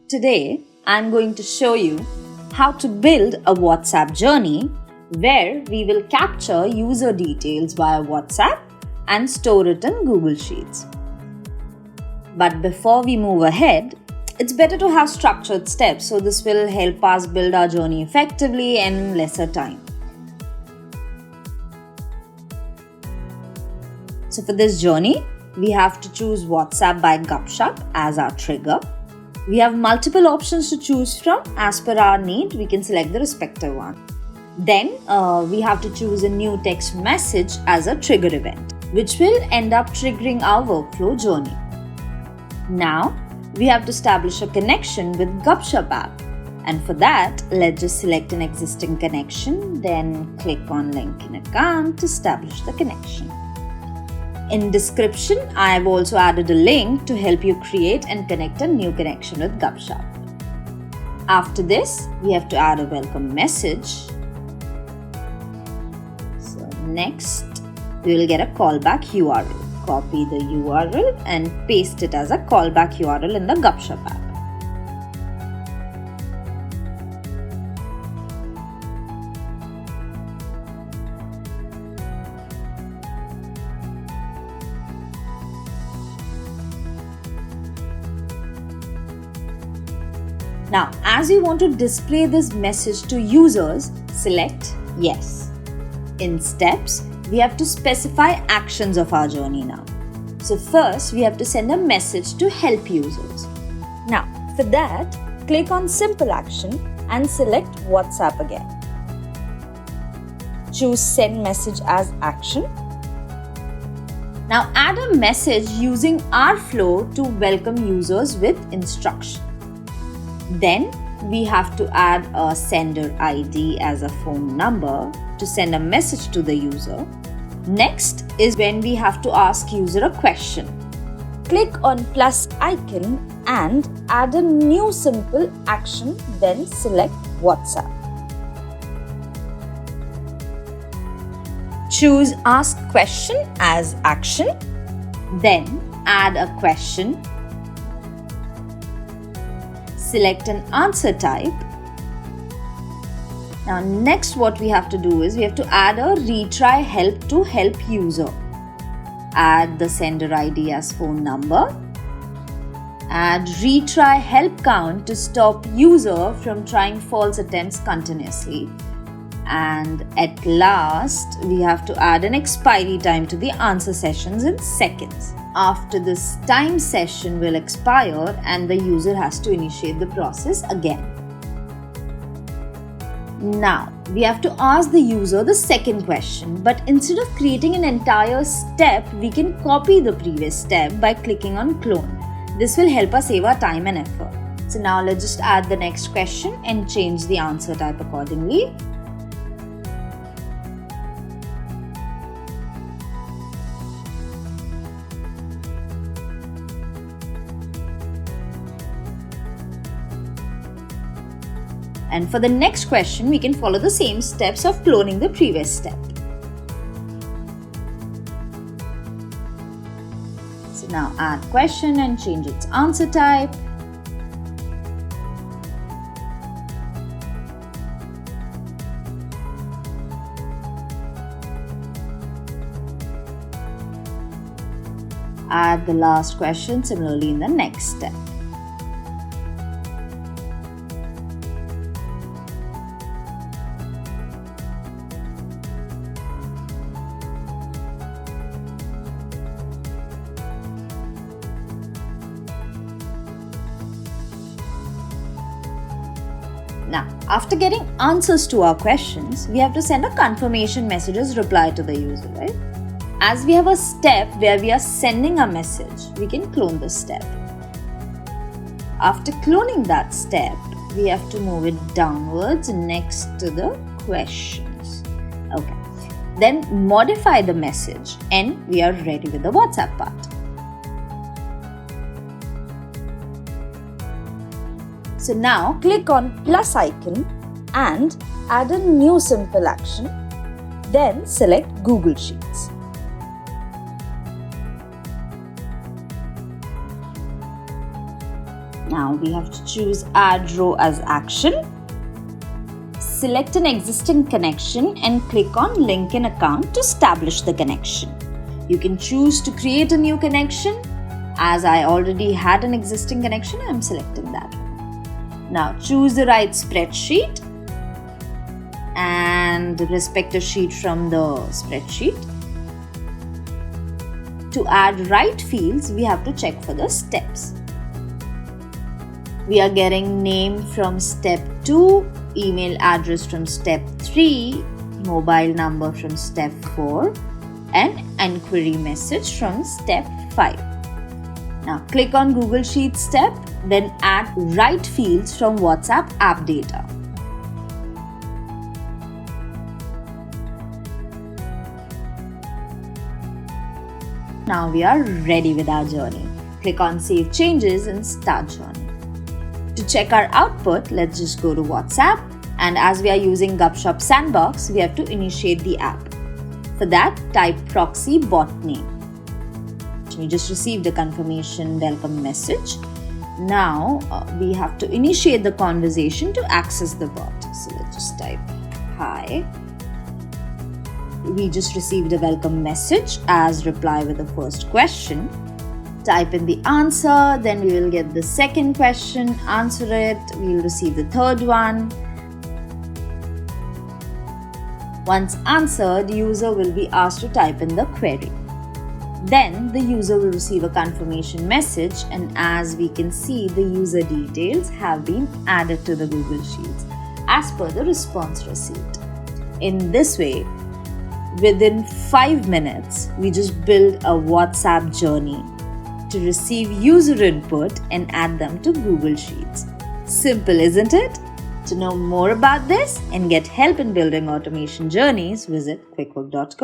Today, I'm going to show you how to build a WhatsApp journey where we will capture user details via WhatsApp and store it in Google Sheets. But before we move ahead, it's better to have structured steps, so this will help us build our journey effectively and in lesser time. So for this journey, we have to choose WhatsApp by Gupshup as our trigger. We have multiple options to choose from. As per our need, we can select the respective one. Then we have to choose a new text message as a trigger event, which will end up triggering our workflow journey. Now, we have to establish a connection with Gupshup app. And for that, let's just select an existing connection, then click on link in account to establish the connection. In description, I have also added a link to help you create and connect a new connection with Gupshup. After this, we have to add a welcome message. So next, we will get a callback URL. Copy the URL and paste it as a callback URL in the Gupshup app. Now, as you want to display this message to users, select Yes. In steps, we have to specify actions of our journey now. So first, we have to send a message to help users. Now, for that, click on Simple Action and select WhatsApp again. Choose Send Message as Action. Now, add a message using our flow to welcome users with instruction. Then, we have to add a sender ID as a phone number to send a message to the user. Next is when we have to ask user a question. Click on plus icon and add a new simple action, then select WhatsApp. Choose Ask Question as action, then add a question. Select an answer type. Now next what we have to do is we have to add a retry help to help user. Add the sender ID as phone number. Add retry help count to stop user from trying false attempts continuously. And at last we have to add an expiry time to the answer sessions in seconds. After this time session will expire and the user has to initiate the process again. Now, we have to ask the user the second question, but instead of creating an entire step, we can copy the previous step by clicking on clone. This will help us save our time and effort. So now let's just add the next question and change the answer type accordingly. And for the next question, we can follow the same steps of cloning the previous step. So now add question and change its answer type. Add the last question similarly in the next step. Now, after getting answers to our questions, we have to send a confirmation message as reply to the user, right? As we have a step where we are sending a message, we can clone this step. After cloning that step, we have to move it downwards next to the questions. Okay. Then modify the message and we are ready with the WhatsApp part. So now click on plus icon and add a new simple action. Then select Google Sheets. Now we have to choose Add Row as Action. Select an existing connection and click on Link in Account to establish the connection. You can choose to create a new connection. As I already had an existing connection, I am selecting that one. Now choose the right spreadsheet and the respective sheet from the spreadsheet. To add right fields, we have to check for the steps. We are getting name from step 2, email address from step 3, mobile number from step 4, and enquiry message from step 5. Now click on Google Sheets step, then add right fields from WhatsApp app data. Now we are ready with our journey. Click on Save Changes and Start Journey. To check our output, let's just go to WhatsApp, and as we are using Gupshup Sandbox, we have to initiate the app. For that, type proxy bot name. We just received a confirmation welcome message. Now we have to initiate the conversation to access the bot. So let's just type hi. We just received a welcome message as reply with the first question. Type in the answer, then we will get the second question, answer it, we will receive the third one. Once answered, user will be asked to type in the query. Then the user will receive a confirmation message, and as we can see, the user details have been added to the Google Sheets as per the response received. In this way, within 5 minutes, we just build a WhatsApp journey to receive user input and add them to Google Sheets. Simple, isn't it? To know more about this and get help in building automation journeys, visit quickwork.co.